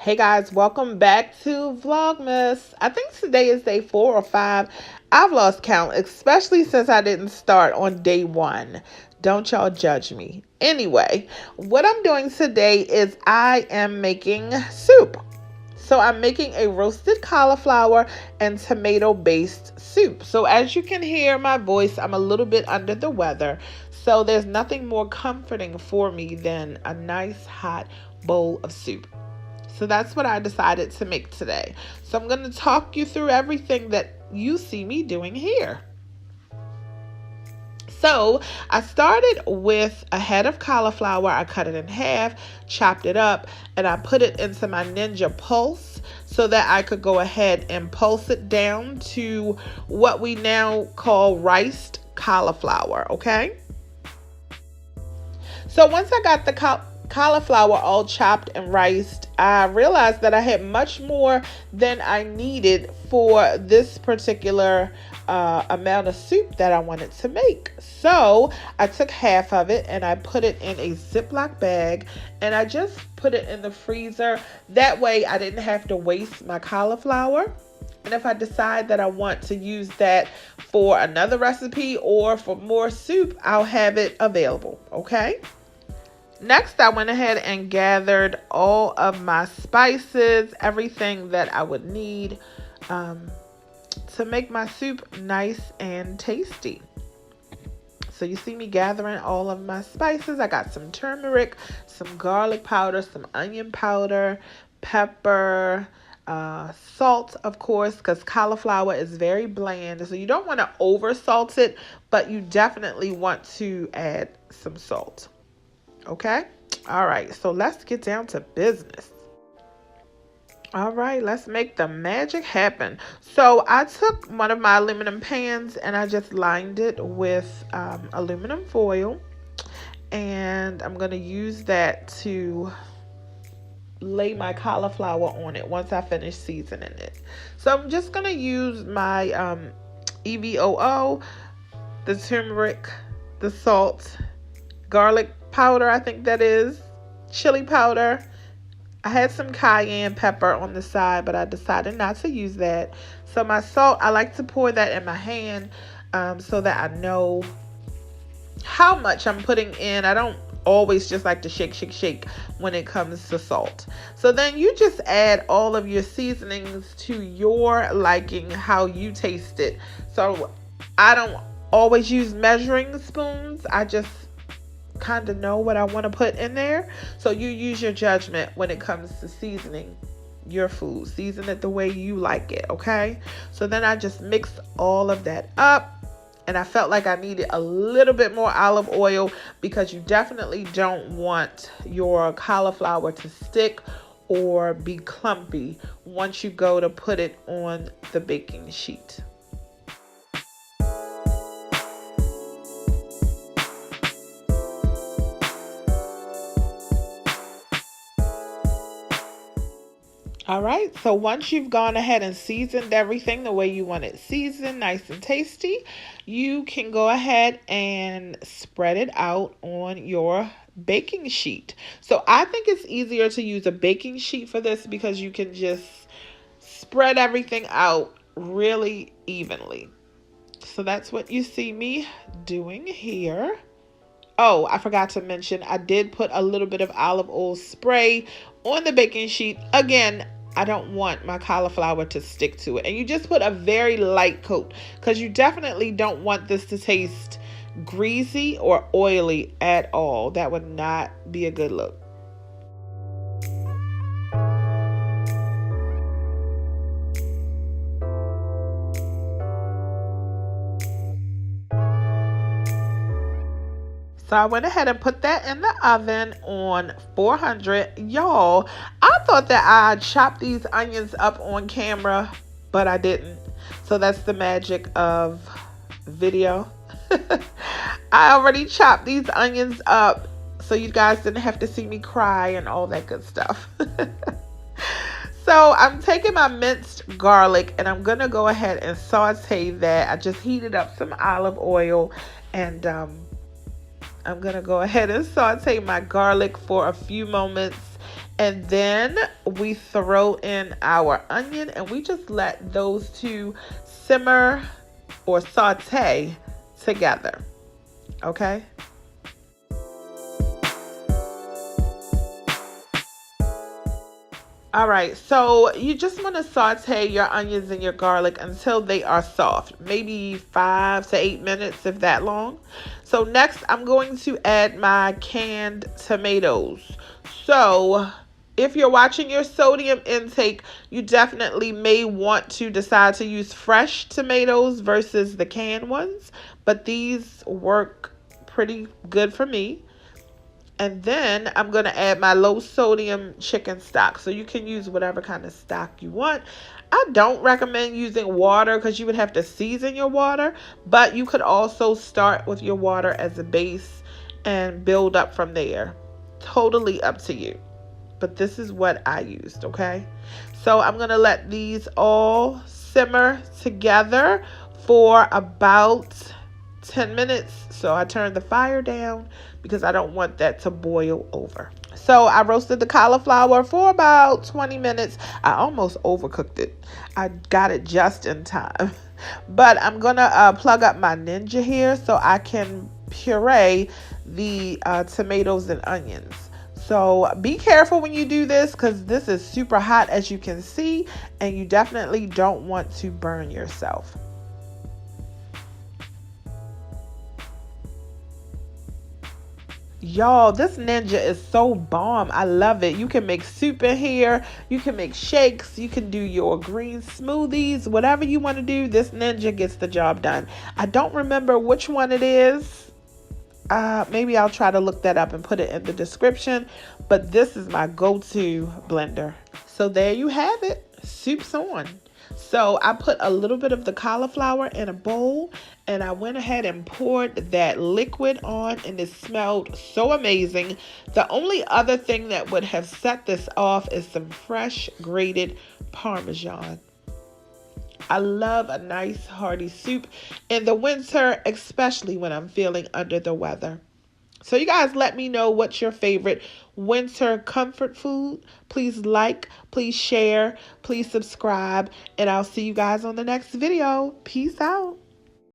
Hey guys, welcome back to Vlogmas. I think today is day 4 or 5. I've lost count, especially since I didn't start on day 1. Don't y'all judge me. Anyway, what I'm doing today is I am making soup. So I'm making a roasted cauliflower and tomato based soup. So as you can hear my voice, I'm a little bit under the weather. So there's nothing more comforting for me than a nice hot bowl of soup. So that's what I decided to make today. So I'm going to talk you through everything that you see me doing here. So I started with a head of cauliflower. I cut it in half, chopped it up, and I put it into my Ninja Pulse so that I could go ahead and pulse it down to what we now call riced cauliflower, okay? So once I got the cauliflower all chopped and riced, I realized that I had much more than I needed for this particular amount of soup that I wanted to make. So I took half of it and I put it in a Ziploc bag and I just put it in the freezer. That way I didn't have to waste my cauliflower. And if I decide that I want to use that for another recipe or for more soup, I'll have it available, okay? Next, I went ahead and gathered all of my spices, everything that I would need to make my soup nice and tasty. So you see me gathering all of my spices. I got some turmeric, some garlic powder, some onion powder, pepper, salt, of course, because cauliflower is very bland. So you don't want to over salt it, but you definitely want to add some salt. Okay? All right, so let's get down to business. All right, let's make the magic happen. So I took one of my aluminum pans and I just lined it with aluminum foil. And I'm going to use that to lay my cauliflower on it once I finish seasoning it. So I'm just going to use my EVOO, the turmeric, the salt, garlic powder, I think that is, chili powder. I had some cayenne pepper on the side, but I decided not to use that. So my salt, I like to pour that in my hand so that I know how much I'm putting in. I don't always just like to shake when it comes to salt. So then you just add all of your seasonings to your liking, how you taste it. So I don't always use measuring spoons. I just kind of know what I want to put in there. So you use your judgment when it comes to seasoning your food. Season it the way you like it, okay? So then I just mixed all of that up and I felt like I needed a little bit more olive oil because you definitely don't want your cauliflower to stick or be clumpy once you go to put it on the baking sheet. All right, so once you've gone ahead and seasoned everything the way you want it seasoned, nice and tasty, you can go ahead and spread it out on your baking sheet. So I think it's easier to use a baking sheet for this because you can just spread everything out really evenly. So that's what you see me doing here. Oh, I forgot to mention, I did put a little bit of olive oil spray on the baking sheet. Again, I don't want my cauliflower to stick to it. And you just put a very light coat because you definitely don't want this to taste greasy or oily at all. That would not be a good look. So I went ahead and put that in the oven on 400. Y'all, I thought that I chopped these onions up on camera, but I didn't. So that's the magic of video. I already chopped these onions up so you guys didn't have to see me cry and all that good stuff. So I'm taking my minced garlic and I'm going to go ahead and saute that. I just heated up some olive oil and I'm going to go ahead and saute my garlic for a few moments And then we throw in our onion and we just let those two simmer or saute together. Okay? All right, so you just want to saute your onions and your garlic until they are soft, maybe 5 to 8 minutes, if that long. So next, I'm going to add my canned tomatoes. So if you're watching your sodium intake, you definitely may want to decide to use fresh tomatoes versus the canned ones, but these work pretty good for me. And then I'm going to add my low sodium chicken stock. So you can use whatever kind of stock you want. I don't recommend using water because you would have to season your water. But you could also start with your water as a base and build up from there. Totally up to you. But this is what I used, okay? So I'm going to let these all simmer together for about 10 minutes. So I turned the fire down because I don't want that to boil over. So I roasted the cauliflower for about 20 minutes. I almost overcooked it. I got it just in time. But I'm going to plug up my Ninja here so I can puree the tomatoes and onions. So be careful when you do this because this is super hot, as you can see, and you definitely don't want to burn yourself. Y'all, this Ninja is so bomb. I love it. You can make soup in here. You can make shakes. You can do your green smoothies. Whatever you want to do, this Ninja gets the job done. I don't remember which one it is. Maybe I'll try to look that up and put it in the description. But this is my go-to blender. So there you have it. Soup's on. So I put a little bit of the cauliflower in a bowl and I went ahead and poured that liquid on and it smelled so amazing. The only other thing that would have set this off is some fresh grated Parmesan. I love a nice hearty soup in the winter, especially when I'm feeling under the weather. So you guys let me know what's your favorite winter comfort food. Please like, please share, please subscribe, and I'll see you guys on the next video. Peace out.